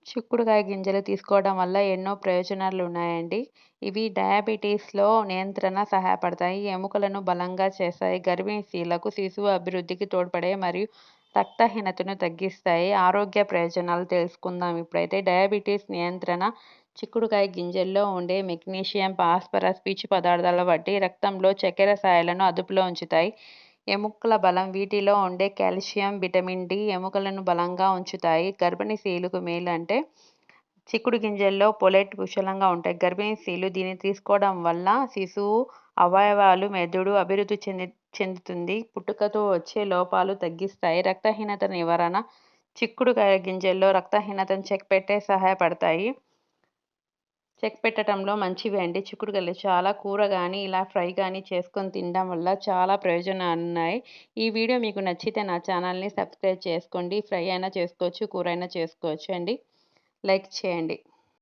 చిక్కుడుకాయ గింజలు తీసుకోవడం వల్ల ఎన్నో ప్రయోజనాలు ఉన్నాయండి. ఇవి డయాబెటీస్‌లో నియంత్రణ సహాయపడతాయి, ఎముకలను బలంగా చేస్తాయి, గర్భిణీ స్త్రీలకు శిశువు అభివృద్ధికి తోడ్పడే మరియు రక్తహీనతను తగ్గిస్తాయి. ఆరోగ్య ప్రయోజనాలు తెలుసుకుందాం ఇప్పుడైతే. డయాబెటీస్ నియంత్రణ. చిక్కుడుకాయ గింజల్లో ఉండే మెగ్నీషియం, ఫాస్ఫరస్, పీచు పదార్థాల వంటి రక్తంలో చక్కెర స్థాయిలను అదుపులో ఉంచుతాయి. ఎముకల బలం. వీటిలో ఉండే కాల్షియం, విటమిన్ డి ఎముకలను బలంగా ఉంచుతాయి. గర్భిణీ స్త్రీలకు మేలు. అంటే చిక్కుడు గింజల్లో పొలేట్ పుష్కలంగా ఉంటాయి. గర్భిణీ స్త్రీలు దీన్ని తీసుకోవడం వల్ల శిశువు అవయవాలు, మెదడు అభివృద్ధి చెందుతుంది. పుట్టుకతో వచ్చే లోపాలు తగ్గిస్తాయి. రక్తహీనత నివారణ. చిక్కుడుకాయ గింజల్లో రక్తహీనతను సహాయపడతాయి. చెక్ పెట్టడంలో మంచివి అండి. చిక్కుడుకాయలు చాలా కూర కానీ ఇలా ఫ్రై కానీ చేసుకొని తినడం వల్ల చాలా ప్రయోజనాలు ఉన్నాయి. ఈ వీడియో మీకు నచ్చితే నా ఛానల్ని సబ్స్క్రైబ్ చేసుకోండి. ఫ్రై అయినా చేసుకోవచ్చు, కూర అయినా చేసుకోవచ్చు అండి. లైక్ చేయండి.